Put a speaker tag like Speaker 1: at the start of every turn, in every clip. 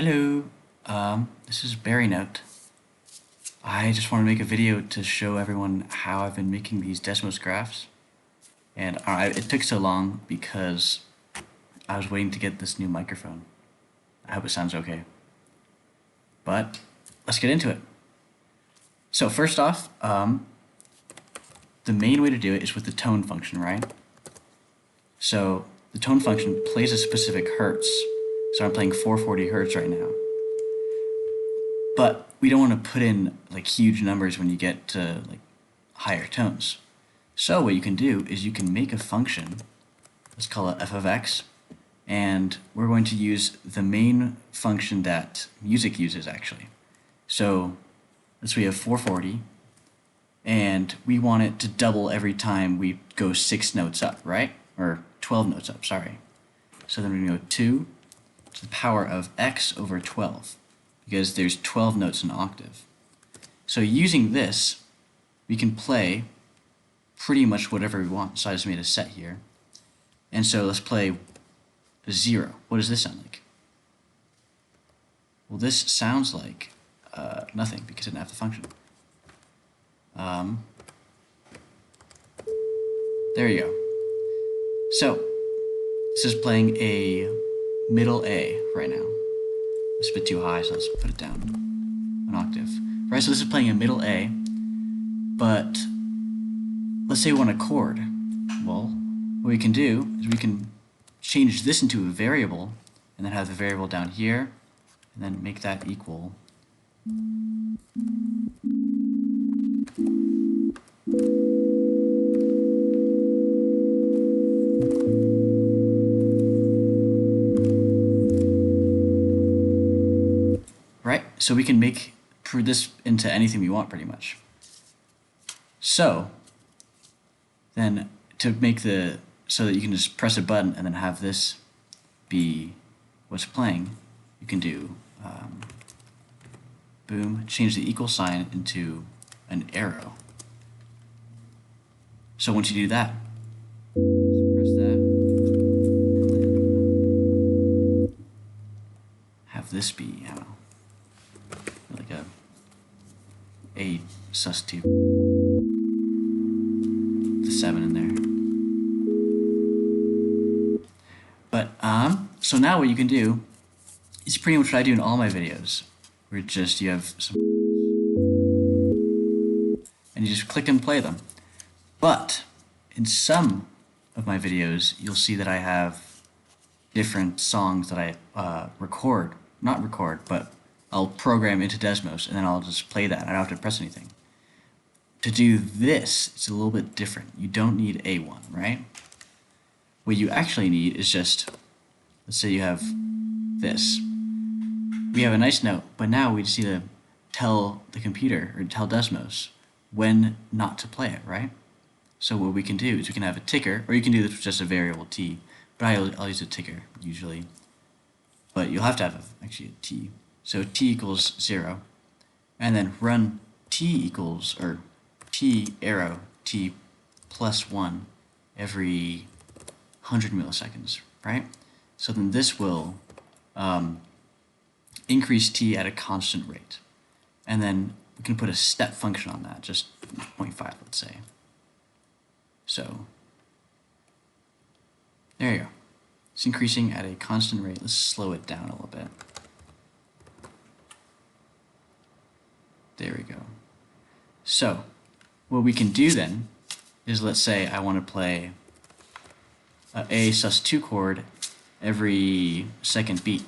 Speaker 1: Hello, this is Berrynote. I just want to make a video to show everyone how I've been making these Desmos graphs. And it took so long because I was waiting to get this new microphone. I hope it sounds okay. But let's get into it. So first off, the main way to do it is with the tone function, right? So the tone function plays a specific hertz. So I'm playing 440 hertz right now. But we don't want to put in like huge numbers when you get to like higher tones. So what you can do is you can make a function, let's call it f of x, and we're going to use the main function that music uses actually. So let's say we have 440, and we want it to double every time we go 6 notes up, right? Or 12 notes up, sorry. So then we're going to go 2 to the power of x over 12, because there's 12 notes in an octave. So using this, we can play pretty much whatever we want. So I just made a set here. And so let's play 0. What does this sound like? Well, this sounds like nothing because it didn't have the function. There you go. So this is playing a middle A right now. It's a bit too high, so let's put it down an octave. Right, so this is playing a middle A, but let's say we want a chord. Well, what we can do is we can change this into a variable, and then have the variable down here, and then make that equal right? So we can make this into anything we want pretty much. So then to make so that you can just press a button and then have this be what's playing, you can do boom, change the equal sign into an arrow. So once you do that, just press that, and then have this be, I don't know, like a sus2, the 7 in there. But so now what you can do is pretty much what I do in all my videos, where just you have some and you just click and play them. But in some of my videos, you'll see that I have different songs that I not record, but I'll program into Desmos, and then I'll just play that. I don't have to press anything. To do this, it's a little bit different. You don't need A1, right? What you actually need is just, let's say you have this. We have a nice note, but now we just need to tell the computer, or tell Desmos, when not to play it, right? So what we can do is we can have a ticker, or you can do this with just a variable t, but I'll use a ticker usually. But you'll have to have actually a t. So t equals 0, and then run t equals, or t arrow t plus 1 every 100 milliseconds, right? So then this will increase t at a constant rate. And then we can put a step function on that, just 0.5, let's say. So there you go. It's increasing at a constant rate. Let's slow it down a little bit. There we go. So what we can do then is, let's say I want to play a sus2 chord every second beat.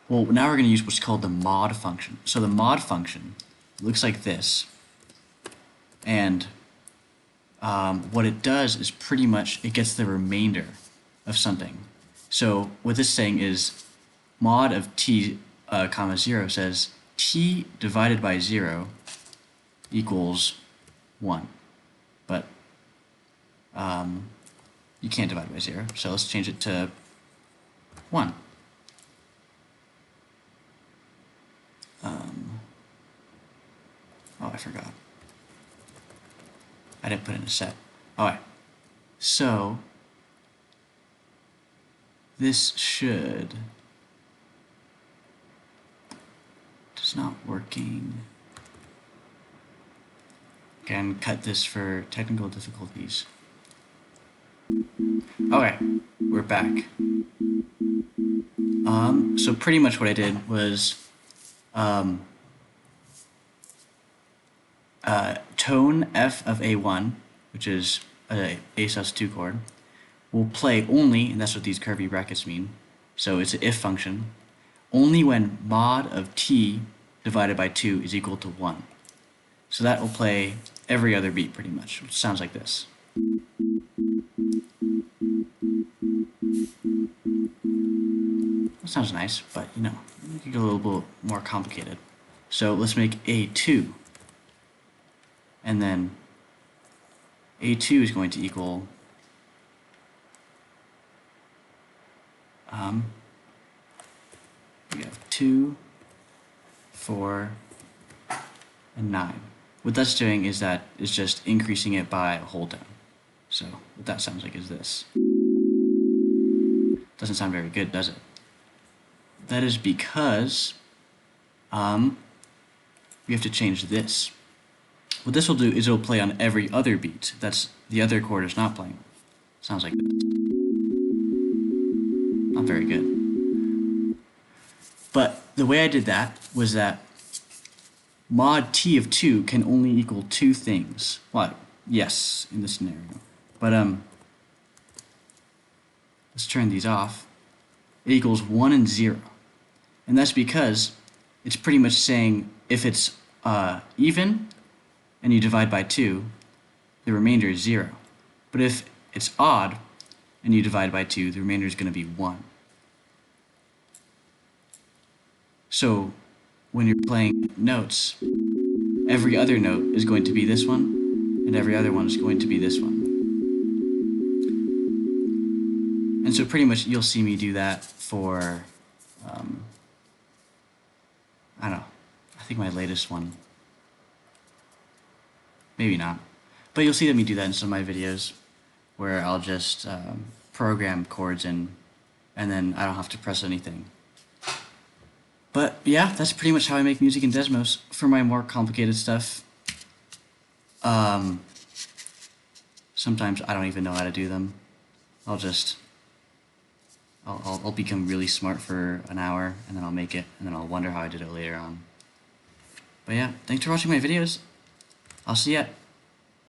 Speaker 1: Well, now we're going to use what's called the mod function. So the mod function looks like this, and what it does is pretty much it gets the remainder of something. So what this is saying is mod of t comma 0 says t divided by 0 equals 1, but you can't divide by 0, so let's change it to 1. Oh, I forgot. I didn't put in a set. Alright, so this should It's not working. Again, cut this for technical difficulties. Okay, we're back. So pretty much what I did was tone F of A1, which is a sus2 chord, will play only, and that's what these curvy brackets mean, so it's an if function, only when mod of t divided by 2 is equal to 1. So that will play every other beat pretty much, which sounds like this. That sounds nice, but you know, we could go a little bit more complicated. So let's make A2. And then A2 is going to equal we have 2, 4, and 9. What that's doing is that it's just increasing it by a whole tone. So what that sounds like is this. Doesn't sound very good, does it? That is because we have to change this. What this will do is it'll play on every other beat. That's the other chord is not playing. Sounds like this. Not very good. But the way I did that was that mod t of 2 can only equal two things. Well, yes, in this scenario. But let's turn these off. It equals 1 and 0. And that's because it's pretty much saying if it's even and you divide by 2, the remainder is 0. But if it's odd and you divide by 2, the remainder is going to be 1. So when you're playing notes, every other note is going to be this one, and every other one is going to be this one. And so pretty much you'll see me do that for, I don't know, I think my latest one. Maybe not. But you'll see me do that in some of my videos where I'll just program chords in, and then I don't have to press anything. But yeah, that's pretty much how I make music in Desmos. For my more complicated stuff, sometimes I don't even know how to do them. I'll become really smart for an hour, and then I'll make it, and then I'll wonder how I did it later on. But yeah, thanks for watching my videos. I'll see ya.